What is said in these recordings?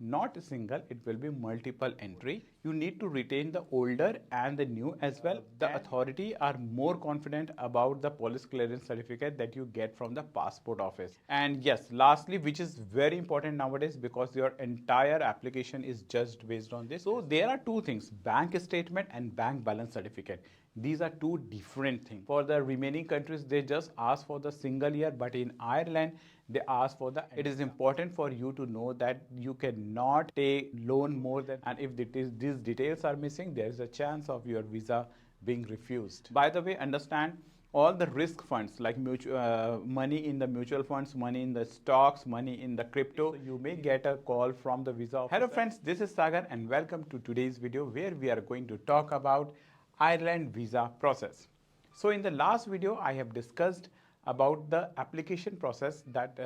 not a single, it will be multiple entry. You need to retain the older and the new as well. The authority are more confident about the police clearance certificate that you get from the passport office. And yes, lastly, which is very important nowadays because your entire application is judged based on this. So there are two things, bank statement and bank balance certificate. These are two different things. For the remaining countries, they just ask for the single year, but in Ireland, they ask for the. It is important for you to know that you cannot take loan more than, and if these details are missing, there is a chance of your visa being refused. By the way, understand all the risk funds like money in the mutual funds, money in the stocks, money in the crypto. So you may get a call from the visa officer. Hello friends, this is Sagar and welcome to today's video where we are going to talk about Ireland visa process. So in the last video, I have discussed about the application process that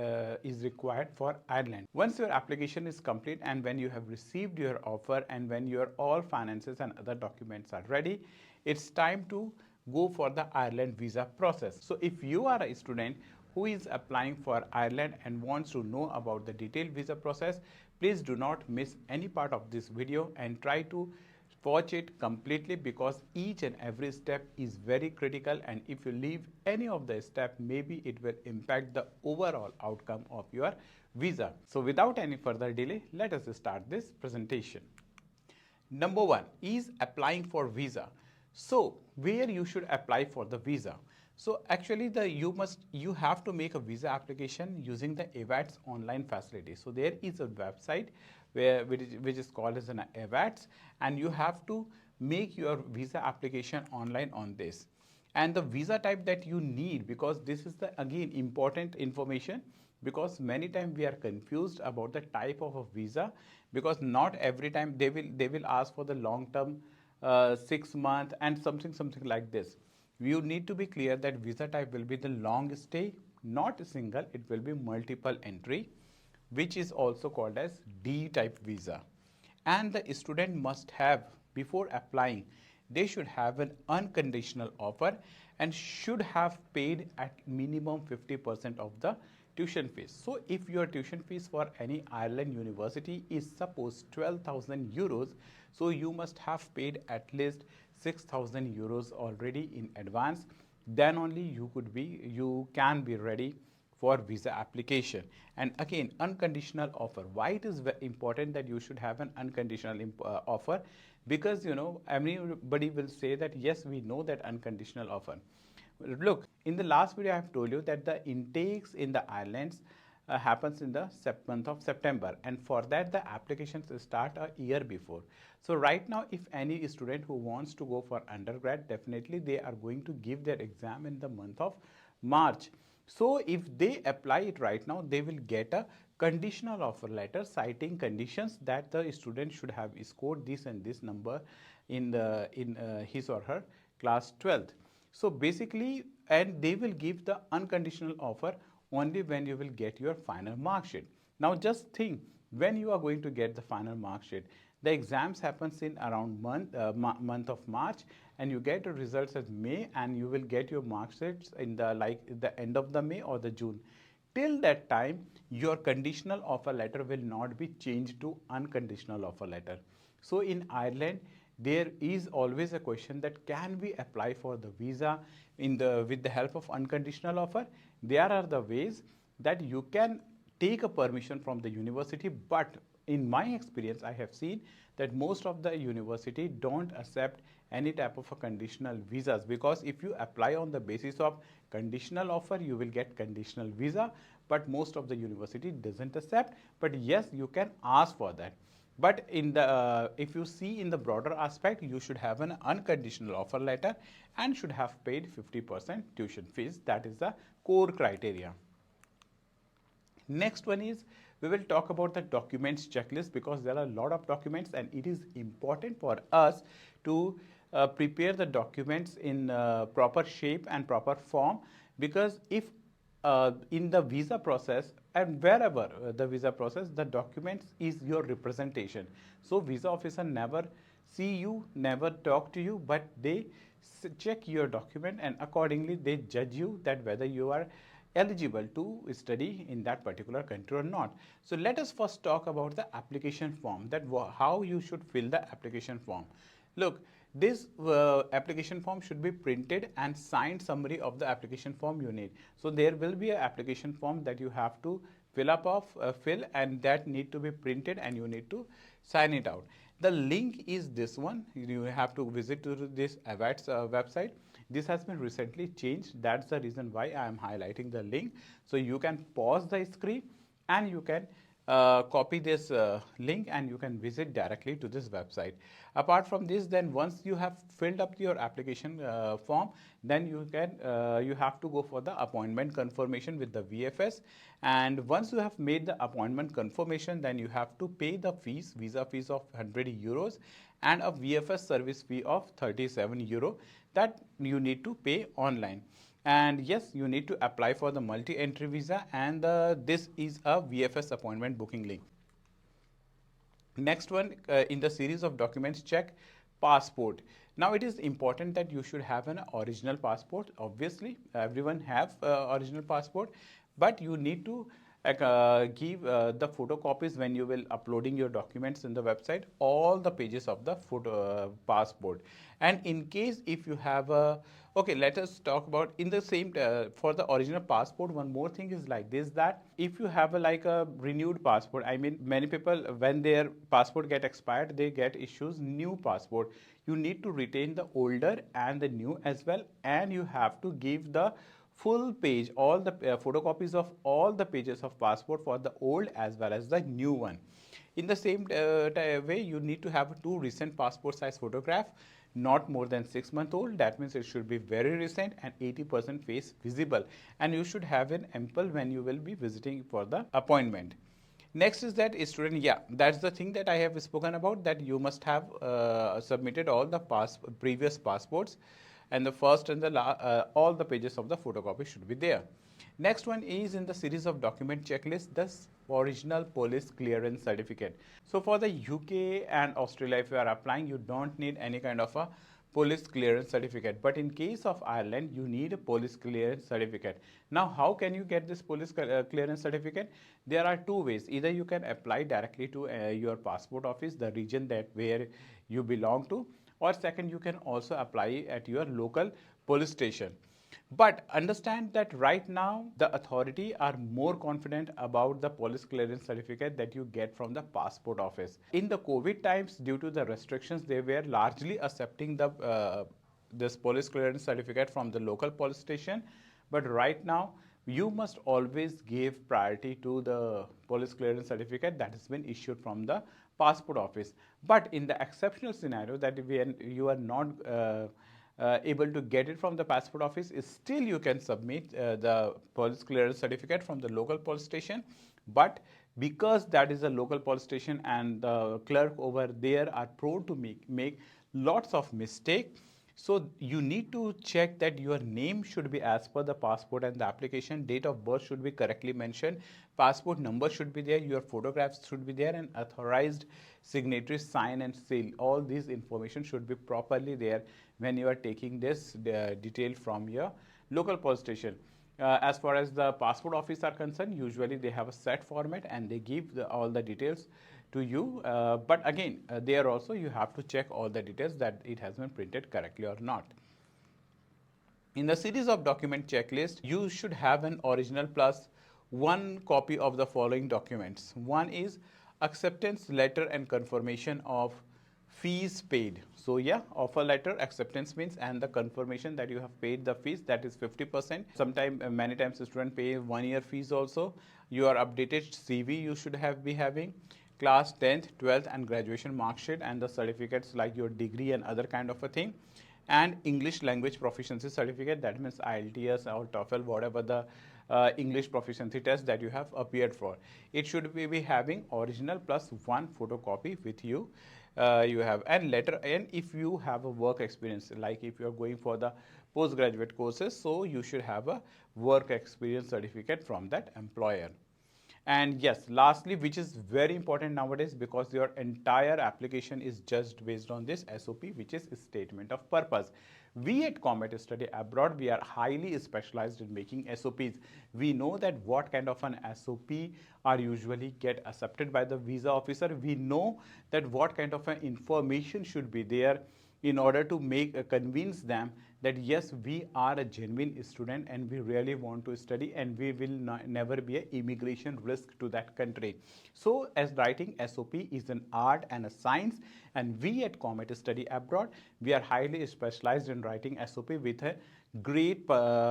is required for Ireland. Once your application is complete and when you have received your offer and when your all finances and other documents are ready, it's time to go for the Ireland visa process. So if you are a student who is applying for Ireland and wants to know about the detailed visa process, please do not miss any part of this video and try to watch it completely because each and every step is very critical, and if you leave any of the step, maybe it will impact the overall outcome of your visa. So without any further delay, let us start this presentation. Number one is applying for visa. So where you should apply for the visa? So actually you have to make a visa application using the EVATS online facility. So there is a website which is called as an EVATS, and you have to make your visa application online on this. And the visa type that you need, because this is the again important information, because many times we are confused about the type of a visa, because not every time they will ask for the long term 6 month and something like this. You need to be clear that visa type will be the long stay, not a single, it will be multiple entry, which is also called as D type visa. And the student must have, before applying, they should have an unconditional offer and should have paid at minimum 50% of the tuition fees. So if your tuition fees for any Ireland university is suppose 12,000 euros, so you must have paid at least 6,000 euros already in advance. Then only you can be ready for visa application. And again, unconditional offer. Why it is very important that you should have an unconditional offer? Because everybody will say that yes, we know that unconditional offer. Look, in the last video I have told you that the intakes in the islands happens in the month of September, and for that the applications start a year before. So right now, if any student who wants to go for undergrad, definitely they are going to give their exam in the month of March. So if they apply it right now, they will get a conditional offer letter citing conditions that the student should have scored this and this number in his or her class 12th. So basically, and they will give the unconditional offer only when you will get your final mark sheet. Now just think, when you are going to get the final mark sheet, the exams happens in around month of March, and you get the results as May, and you will get your mark sheets in the end of the May or the June. Till that time, your conditional offer letter will not be changed to unconditional offer letter. So in Ireland, there is always a question that can we apply for the visa with the help of unconditional offer? There are the ways that you can take a permission from the university, but in my experience, I have seen that most of the university don't accept any type of a conditional visas, because if you apply on the basis of conditional offer, you will get conditional visa, but most of the university doesn't accept. But yes, you can ask for that. But in the if you see in the broader aspect, you should have an unconditional offer letter and should have paid 50% tuition fees. That is the core criteria. Next one is, we will talk about the documents checklist, because there are a lot of documents and it is important for us to prepare the documents in proper shape and proper form, because if in the visa process and wherever the visa process, the documents is your representation. So visa officer never see you, never talk to you, but they check your document and accordingly they judge you that whether you are eligible to study in that particular country or not. So let us first talk about the application form, that how you should fill the application form. Look, this application form should be printed and signed summary of the application form you need. So there will be an application form that you have to fill, and that need to be printed and you need to sign it out. The link is this one. You have to visit to this AWATS website. This has been recently changed. That's the reason why I am highlighting the link. So you can pause the screen and you can copy this link and you can visit directly to this website. Apart from this, then once you have filled up your application form, then you have to go for the appointment confirmation with the VFS. And once you have made the appointment confirmation, then you have to pay the fees, visa fees of 100 euros and a VFS service fee of 37 euro that you need to pay online. And yes, you need to apply for the multi-entry visa, and this is a VFS appointment booking link. Next one in the series of documents, check passport. Now it is important that you should have an original passport. Obviously everyone have original passport, but you need to give the photocopies when you will uploading your documents in the website, all the pages of the passport. And in case if you have a okay, let us talk about in the same for the original passport. One more thing is like this, that if you have like a renewed passport, I mean many people when their passport get expired, they get issues new passport. You need to retain the older and the new as well, and you have to give the full page, all the photocopies of all the pages of passport for the old as well as the new one. In the same way, you need to have two recent passport size photograph, not more than 6 months old. That means it should be very recent and 80% face visible, and you should have an ample when you will be visiting for the appointment. Next is that student, yeah, that's the thing that I have spoken about, that you must have submitted all the previous passports, and the first and the all the pages of the photocopy should be there. Next one is in the series of document checklist, the original police clearance certificate. So for the UK and Australia, if you are applying, you don't need any kind of a police clearance certificate, but in case of Ireland you need a police clearance certificate. Now how can you get this police clearance certificate? There are two ways. Either you can apply directly to your passport office, the region that where you belong to, or second, you can also apply at your local police station. But understand that right now the authority are more confident about the police clearance certificate that you get from the passport office. In the COVID times, due to the restrictions, they were largely accepting the this police clearance certificate from the local police station. But right now, you must always give priority to the police clearance certificate that has been issued from the passport office. But in the exceptional scenario that you are not able to get it from the passport office, still you can submit the police clearance certificate from the local police station. But because that is a local police station and the clerk over there are prone to make lots of mistake, so you need to check that your name should be as per the passport and the application, date of birth should be correctly mentioned, passport number should be there, your photographs should be there, and authorized signatory sign and seal. All these information should be properly there when you are taking this detail from your local police station. As far as the passport office are concerned, usually they have a set format and they give all the details to you. But again, there also you have to check all the details that it has been printed correctly or not. In the series of document checklist, you should have an original plus one copy of the following documents. One is acceptance letter and confirmation of fees paid. So yeah, offer letter, acceptance means, and the confirmation that you have paid the fees, that is 50%. Sometimes many times the student pay 1 year fees also. Your updated CV you should be having, class 10th, 12th and graduation mark sheet, and the certificates like your degree and other kind of a thing, and English language proficiency certificate, that means IELTS or TOEFL, whatever the English proficiency test that you have appeared for. It should be having original plus one photocopy with you. You have and letter, and if you have a work experience, like if you are going for the postgraduate courses, so you should have a work experience certificate from that employer. And yes, lastly, which is very important nowadays, because your entire application is just based on this SOP, which is statement of purpose. We at Komet Study Abroad, we are highly specialized in making SOPs. We know that what kind of an SOP are usually get accepted by the visa officer. We know that what kind of an information should be there in order to make convince them that yes, we are a genuine student and we really want to study, and we will never be an immigration risk to that country. So as writing SOP is an art and a science, and we at Komet Study Abroad, we are highly specialized in writing SOP with a great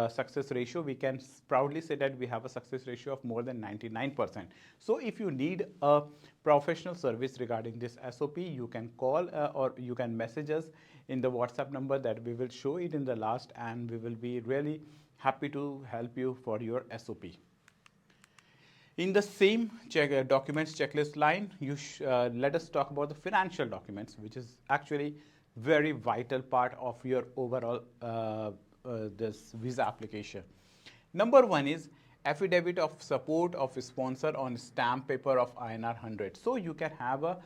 success ratio. We can proudly say that we have a success ratio of more than 99%. So if you need a professional service regarding this SOP, you can call or you can message us in the WhatsApp number that we will show it in the last, and we will be really happy to help you for your SOP. In the same documents checklist line, let us talk about the financial documents, which is actually very vital part of your overall this visa application. Number one is affidavit of support of a sponsor on stamp paper of INR 100. So you can have a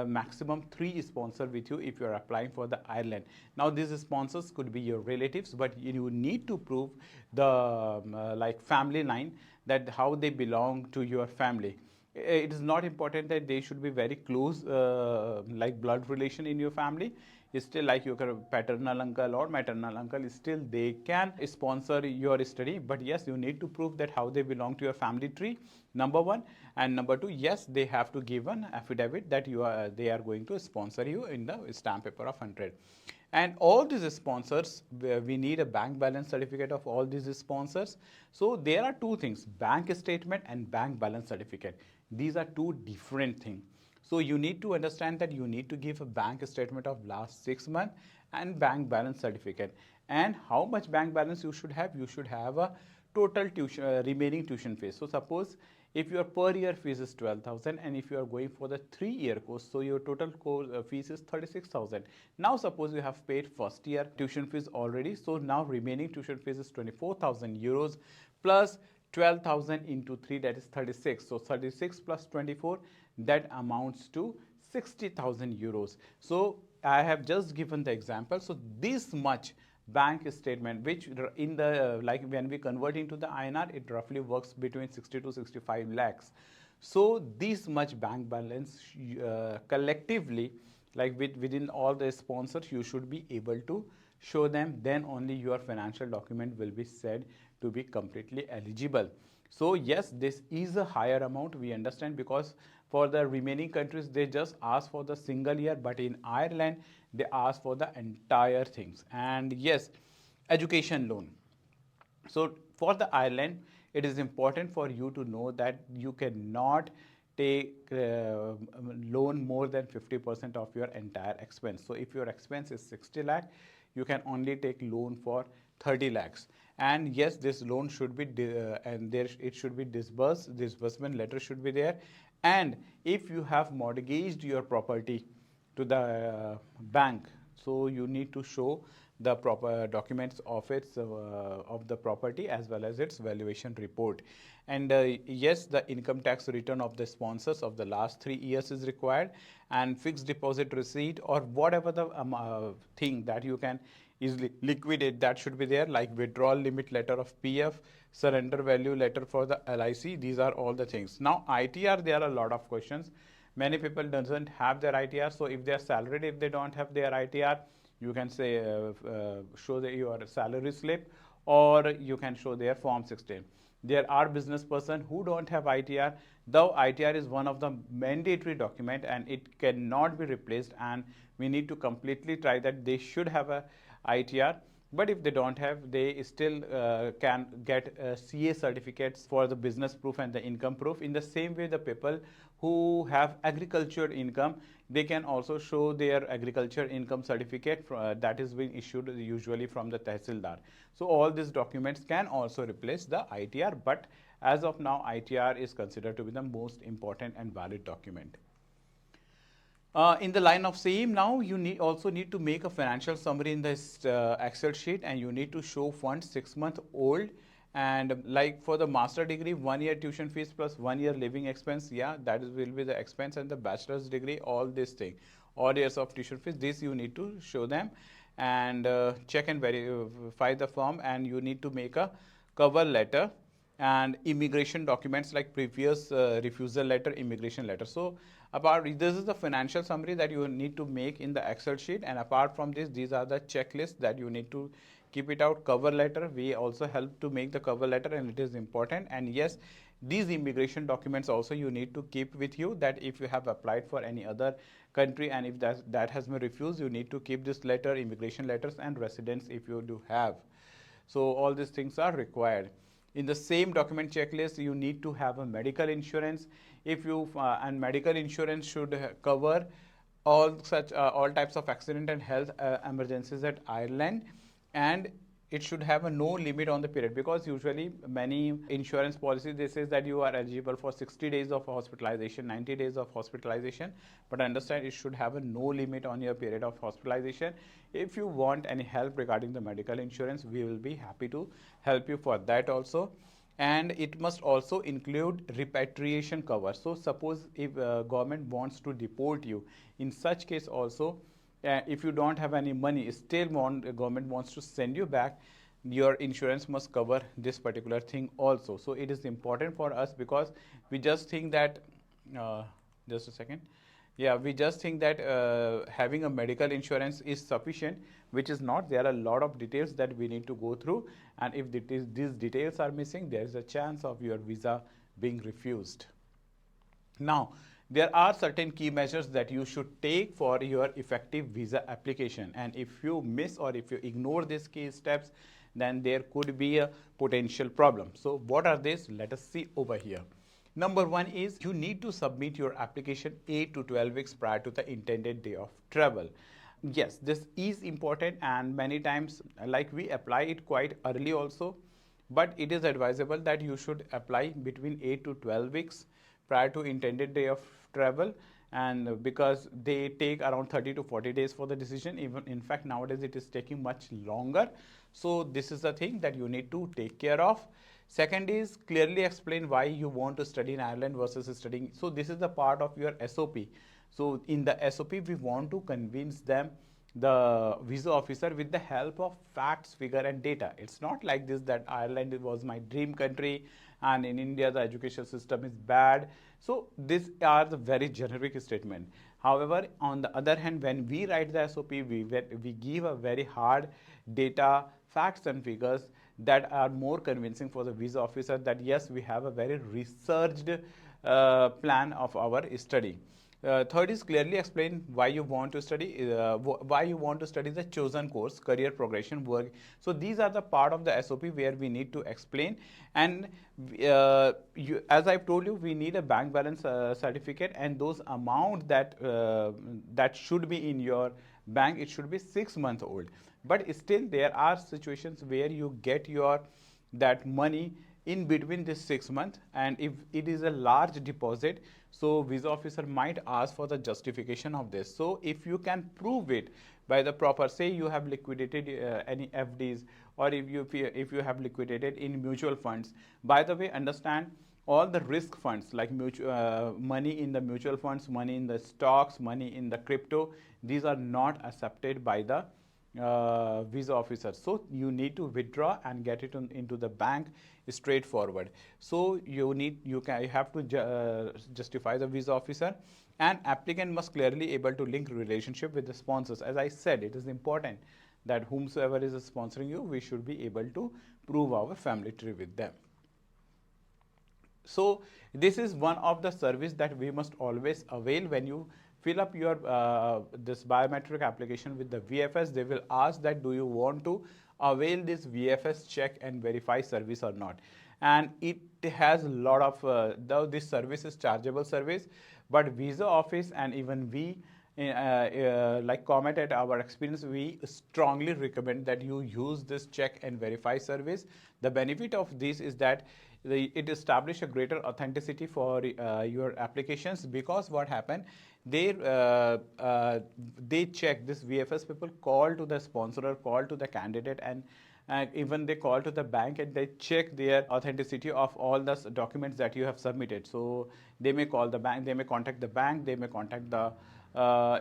maximum 3 sponsors with you if you are applying for the Ireland. Now these sponsors could be your relatives, but you need to prove the like family line, that how they belong to your family. It is not important that they should be very close like blood relation in your family. It's still like your paternal uncle or maternal uncle, still they can sponsor your study, but yes, you need to prove that how they belong to your family tree, number one. And number two, yes, they have to give an affidavit that they are going to sponsor you in the stamp paper of 100. And all these sponsors, we need a bank balance certificate of all these sponsors. So there are two things, bank statement and bank balance certificate. These are two different things. So you need to understand that you need to give a bank statement of last 6 months and bank balance certificate. And how much bank balance you should have? You should have a total tuition, remaining tuition fees. So suppose if your per year fees is 12,000, and if you are going for the 3-year course, so your total course fees is 36,000. Now suppose you have paid first year tuition fees already, so now remaining tuition fees is 24,000 euros plus 12,000 into 3, that is 36. So 36 plus 24, that amounts to 60,000 euros. So I have just given the example. So this much bank statement, which in the like when we convert into the INR, it roughly works between 60 to 65 lakhs. So this much bank balance collectively, like within all the sponsors, you should be able to show them. Then only your financial document will be said to be completely eligible. So yes, this is a higher amount, we understand, because for the remaining countries they just ask for the single year, but in Ireland they ask for the entire things. And yes, education loan. So for the Ireland, it is important for you to know that you cannot take loan more than 50% of your entire expense. So if your expense is 60 lakh, you can only take loan for 30 lakhs. And yes, this loan should be and there it should be disbursed, disbursement letter should be there. And if you have mortgaged your property to the bank, so you need to show the proper documents of its of the property as well as its valuation report. And yes, the income tax return of the sponsors of the last 3 years is required, and fixed deposit receipt or whatever the thing that you can easily liquidate, that should be there, like withdrawal limit letter of PF, surrender value letter for the LIC. These are all the things. Now ITR, there are a lot of questions. Many people doesn't have their ITR. So if they are salaried, if they don't have their ITR, you can say show your salary slip, or you can show their form 16. There are business person who don't have ITR, though ITR is one of the mandatory document and it cannot be replaced, and we need to completely try that they should have a ITR. But if they don't have, they still can get CA certificates for the business proof and the income proof. In the same way, the people who have agriculture income, they can also show their agriculture income certificate that is being issued usually from the Tehsildar. So all these documents can also replace the ITR, but as of now, ITR is considered to be the most important and valid document. In the line of same, now you also need to make a financial summary in this Excel sheet, and you need to show funds 6 months old And like for the master degree, 1 year tuition fees plus 1 year living expense, yeah, that will be the expense. And the bachelor's degree, all this thing, all years of tuition fees, this you need to show them, and check and verify the form, and you need to make a cover letter and immigration documents like previous refusal letter, immigration letter. So apart, this is the financial summary that you need to make in the Excel sheet, and apart from this, these are the checklists that you need to keep it out. Cover letter, we also help to make the cover letter, and it is important. And yes, these immigration documents also you need to keep with you, that if you have applied for any other country and if that has been refused, you need to keep this letter, immigration letters, and residence if you do have. So all these things are required. In the same document checklist, you need to have a medical insurance. If you and medical insurance should cover all types of accident and health emergencies at Ireland, and it should have a no limit on the period, because usually many insurance policies, they says that you are eligible for 60 days of hospitalization, 90 days of hospitalization, but understand it should have a no limit on your period of hospitalization. If you want any help regarding the medical insurance, we will be happy to help you for that also. And it must also include repatriation cover. So suppose if government wants to deport you, in such case also, if you don't have any money, still government wants to send you back, your insurance must cover this particular thing also. So it is important for us, because we just think that just a second, yeah, we just think that having a medical insurance is sufficient, which is not. There are a lot of details that we need to go through, and if these details are missing, there is a chance of your visa being refused. Now, there are certain key measures that you should take for your effective visa application, and if you miss or if you ignore these key steps, then there could be a potential problem. So what are these? Let us see over here. Number one is you need to submit your application 8 to 12 weeks prior to the intended day of travel. Yes, this is important, and many times like we apply it quite early also, but it is advisable that you should apply between 8 to 12 weeks prior to intended day of travel, and because they take around 30 to 40 days for the decision. Even in fact nowadays it is taking much longer. So this is the thing that you need to take care of. Second is clearly explain why you want to study in Ireland versus studying. So this is the part of your SOP. So in the SOP we want to convince them, the visa officer, with the help of facts, figure and data. It's not like this that Ireland was my dream country and in India the education system is bad. So these are the very generic statement. However, on the other hand, when we write the SOP, we give a very hard data, facts and figures that are more convincing for the visa officer, that yes, we have a very researched plan of our study. Third is clearly explain why you want to study, why you want to study the chosen course, career progression, work. So these are the part of the SOP where we need to explain. And as I've told you, we need a bank balance certificate, and those amount that should be in your bank, it should be 6 months old. But still there are situations where you get your that money in between this 6 months, and if it is a large deposit, so visa officer might ask for the justification of this. So if you can prove it by the proper, say you have liquidated any FDs, or if you have liquidated in mutual funds. By the way, understand all the risk funds like money in the mutual funds, money in the stocks, money in the crypto, these are not accepted by the visa officer. So you need to withdraw and get it into the bank straightforward. So you have to justify the visa officer, and applicant must clearly able to link relationship with the sponsors. As I said, it is important that whomsoever is sponsoring you, we should be able to prove our family tree with them. So this is one of the service that we must always avail. When you fill up your this biometric application with the VFS, they will ask that do you want to avail this VFS check and verify service or not. And it has a lot of though this service is chargeable service, but visa office and even we like Komet, at our experience, we strongly recommend that you use this check and verify service. The benefit of this is that it establishes a greater authenticity for your applications, because what happened, they check, this VFS people call to the sponsor or call to the candidate and Even they call to the bank and they check their authenticity of all the documents that you have submitted. So they may call the bank, they may contact the bank, they may contact the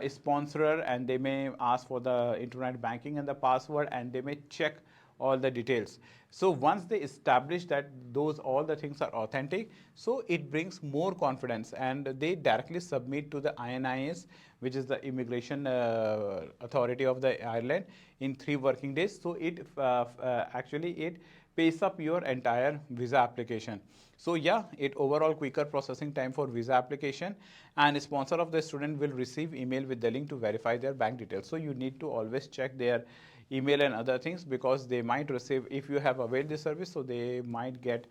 sponsor, and they may ask for the internet banking and the password, and they may check all the details. So once they establish that those all the things are authentic, so it brings more confidence, and they directly submit to the INIS, which is the immigration authority of the Ireland, in 3 working days. So it actually it pays up your entire visa application. So yeah, it overall quicker processing time for visa application, and sponsor of the student will receive email with the link to verify their bank details. So you need to always check their email and other things, because they might receive, if you have availed the service, so they might get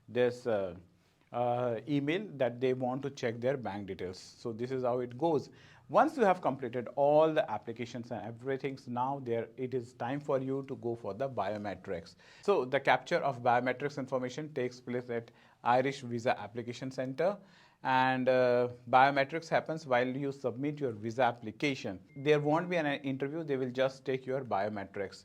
this email that they want to check their bank details. So this is how it goes. Once you have completed all the applications and everything, now there it is time for you to go for the biometrics. So the capture of biometrics information takes place at Irish Visa Application Center, and biometrics happens while you submit your visa application. There won't be an interview, they will just take your biometrics.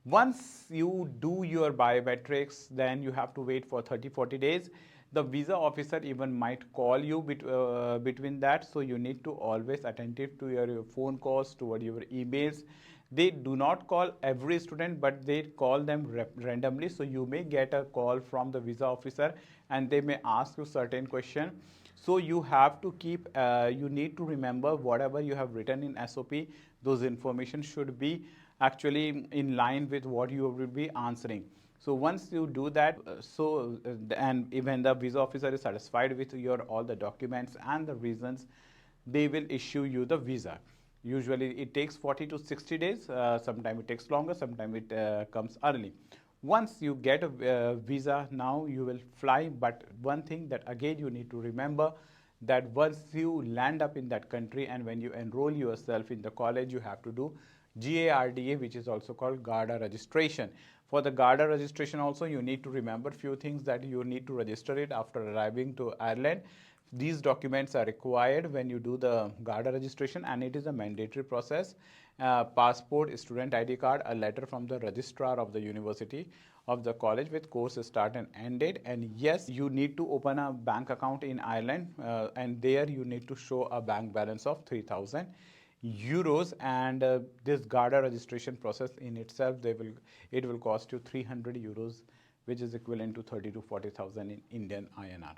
Once you do your biometrics, then you have to wait for 30-40 days. The visa officer even might call you between that, so you need to always attentive to your phone calls, toward your emails. They do not call every student, but they call them randomly. So you may get a call from the visa officer, and they may ask you certain question. So you have to keep, you need to remember whatever you have written in SOP, those information should be actually in line with what you will be answering. So once you do that, and even the visa officer is satisfied with your all the documents and the reasons, they will issue you the visa. Usually it takes 40 to 60 days. Sometimes it takes longer, sometimes it comes early. Once you get a visa, now you will fly. But one thing that again you need to remember, that once you land up in that country and when you enroll yourself in the college, you have to do GARDA, which is also called GARDA registration. For the GARDA registration also, you need to remember few things, that you need to register it after arriving to Ireland. These documents are required when you do the GARDA registration, and it is a mandatory process. Passport, student ID card, a letter from the registrar of the university of the college with course start and end date. And yes, you need to open a bank account in Ireland, and there you need to show a bank balance of 3,000 euros. And this GARDA registration process in itself, it will cost you 300 euros, which is equivalent to 30 to 40,000 in Indian INR.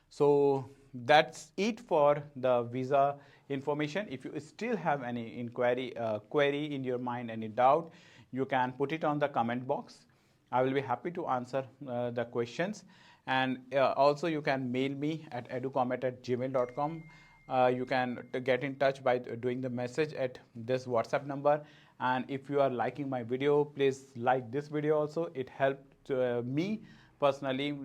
So that's it for the visa information. If you still have any query in your mind, any doubt, you can put it on the comment box. I will be happy to answer the questions. And also you can mail me at educomet@gmail.com. You can get in touch by doing the message at this WhatsApp number. And if you are liking my video, please like this video also. It helped me personally.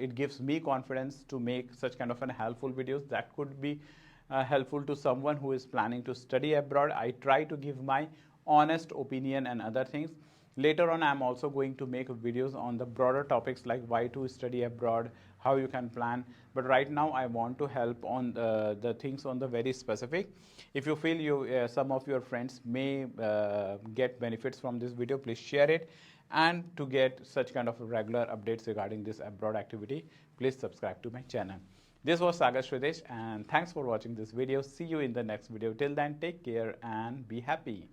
It gives me confidence to make such kind of an helpful videos that could be helpful to someone who is planning to study abroad. I try to give my honest opinion and other things. Later on, I'm also going to make videos on the broader topics like why to study abroad, how you can plan. But right now, I want to help on the things on the very specific. If you feel some of your friends may get benefits from this video, please share it. And to get such kind of regular updates regarding this abroad activity, please subscribe to my channel. This was Sagar Shridesh, and thanks for watching this video. See you in the next video. Till then, take care and be happy.